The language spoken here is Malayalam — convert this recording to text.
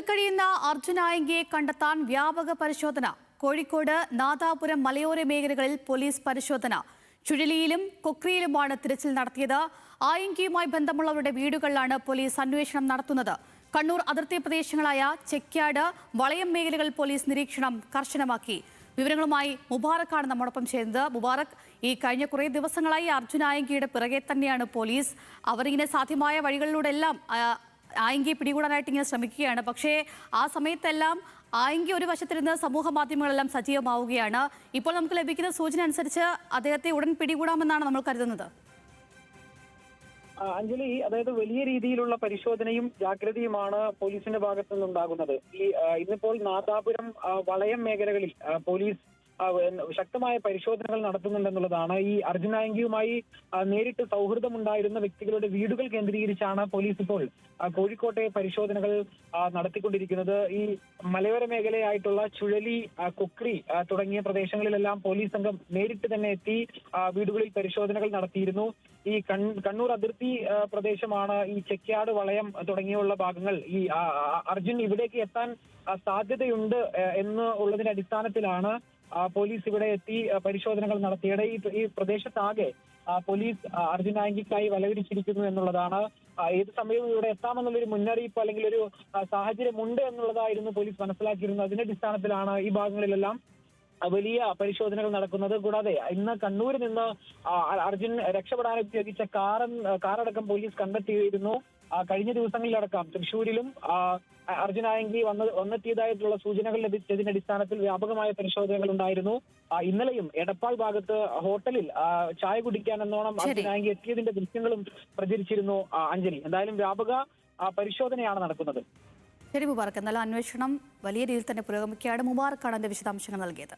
കഴിയുന്ന അർജുൻ ആയങ്കിയെ കണ്ടെത്താൻ വ്യാപക പരിശോധന. കോഴിക്കോട് നാദാപുരം മലയോര മേഖലകളിൽ പോലീസ് പരിശോധന. ചുഴലിയിലും കൊക്രിയിലുമാണ് തിരച്ചിൽ നടത്തിയത്. ആയങ്കിയുമായി ബന്ധമുള്ളവരുടെ വീടുകളിലാണ് പോലീസ് അന്വേഷണം നടത്തുന്നത്. കണ്ണൂർ അതിർത്തി പ്രദേശങ്ങളായ ചെക്യാട്, വളയം മേഖലകളിൽ പോലീസ് നിരീക്ഷണം കർശനമാക്കി. വിവരങ്ങളുമായി മുബാറക്കാണ് നമ്മോടൊപ്പം ചെയ്യുന്നത്. മുബാറക്, ഈ കഴിഞ്ഞ കുറേ ദിവസങ്ങളായി അർജുൻ ആയങ്കിയുടെ പിറകെ തന്നെയാണ് പോലീസ്. അവരിങ്ങനെ സാധ്യമായ വഴികളിലൂടെ എല്ലാം ആയങ്കിയെ പിടികൂടാനായിട്ട് ഇങ്ങനെ ശ്രമിക്കുകയാണ്. പക്ഷേ ആ സമയത്തെല്ലാം ആയങ്കി ഒരു വശത്തിരുന്ന് സമൂഹ മാധ്യമങ്ങളെല്ലാം സജീവമാവുകയാണ്. ഇപ്പോൾ നമുക്ക് ലഭിക്കുന്ന സൂചന അനുസരിച്ച് അദ്ദേഹത്തെ ഉടൻ പിടികൂടാമെന്നാണ് നമ്മൾ കരുതുന്നത്. അഞ്ജലി, അതായത് വലിയ രീതിയിലുള്ള പരിശോധനയും ജാഗ്രതയുമാണ് പോലീസിന്റെ ഭാഗത്തു നിന്നുണ്ടാകുന്നത്. ഇന്നിപ്പോൾ നാദാപുരം, വളയം മേഖലകളിൽ പോലീസ് ശക്തമായ പരിശോധനകൾ നടത്തുന്നുണ്ടെന്നുള്ളതാണ്. ഈ അർജുൻ ആയങ്കിയുമായി നേരിട്ട് സൗഹൃദമുണ്ടായിരുന്ന വ്യക്തികളുടെ വീടുകൾ കേന്ദ്രീകരിച്ചാണ് പോലീസ് ഇപ്പോൾ കോഴിക്കോട്ടെ പരിശോധനകൾ നടത്തിക്കൊണ്ടിരിക്കുന്നത്. ഈ മലയോര മേഖലയായിട്ടുള്ള ചുഴലി, കൊക്രി തുടങ്ങിയ പ്രദേശങ്ങളിലെല്ലാം പോലീസ് സംഘം നേരിട്ട് തന്നെ എത്തി വീടുകളിൽ പരിശോധനകൾ നടത്തിയിരുന്നു. ഈ കണ്ണൂർ അതിർത്തി പ്രദേശമാണ് ഈ ചെക്യാട്, വളയം തുടങ്ങിയുള്ള ഭാഗങ്ങൾ. ഈ അർജുൻ ഇവിടേക്ക് എത്താൻ സാധ്യതയുണ്ട് എന്ന് ഉള്ളതിന്റെ അടിസ്ഥാനത്തിലാണ് പോലീസ് ഇവിടെ എത്തി പരിശോധനകൾ നടത്തിയത്. ഈ പ്രദേശത്താകെ പോലീസ് അർജുൻ ആയങ്കിക്കായി വലവിരിച്ചിരിക്കുന്നു എന്നുള്ളതാണ്. ഏത് സമയവും ഇവിടെ എത്താമെന്നുള്ളൊരു മുന്നറിയിപ്പ് അല്ലെങ്കിൽ ഒരു സാഹചര്യം ഉണ്ട് എന്നുള്ളതായിരുന്നു പോലീസ് മനസ്സിലാക്കിയിരുന്നത്. അതിന്റെ അടിസ്ഥാനത്തിലാണ് ഈ ഭാഗങ്ങളിലെല്ലാം വലിയ പരിശോധനകൾ നടക്കുന്നത്. കൂടാതെ ഇന്ന് കണ്ണൂരിൽ നിന്ന് അർജുൻ രക്ഷപ്പെടാൻ ഉപയോഗിച്ച കാറടക്കം പോലീസ് കണ്ടെത്തിയിരുന്നു. കഴിഞ്ഞ ദിവസങ്ങളിലടക്കം തൃശ്ശൂരിലും അർജുൻ ആയങ്കി വന്നെത്തിയതായിട്ടുള്ള സൂചനകൾ ലഭിച്ചതിന്റെ അടിസ്ഥാനത്തിൽ വ്യാപകമായ പരിശോധനകൾ ഉണ്ടായിരുന്നു. ഇന്നലെയും എടപ്പാൾ ഭാഗത്ത് ഹോട്ടലിൽ ചായ കുടിക്കാൻ എന്നോണം അർജുൻ ആയങ്കി എത്തിയതിന്റെ ദൃശ്യങ്ങളും പ്രചരിച്ചിരുന്നു. അഞ്ജലി, എന്തായാലും വ്യാപക പരിശോധനയാണ് നടക്കുന്നത്. ശരി മുബാറക്, എന്നാലും അന്വേഷണം വലിയ രീതിയിൽ തന്നെ പുരോഗമിക്കുകയാണ്. മുബാറക്കാണ് അതിന്റെ വിശദാംശങ്ങൾ നൽകിയത്.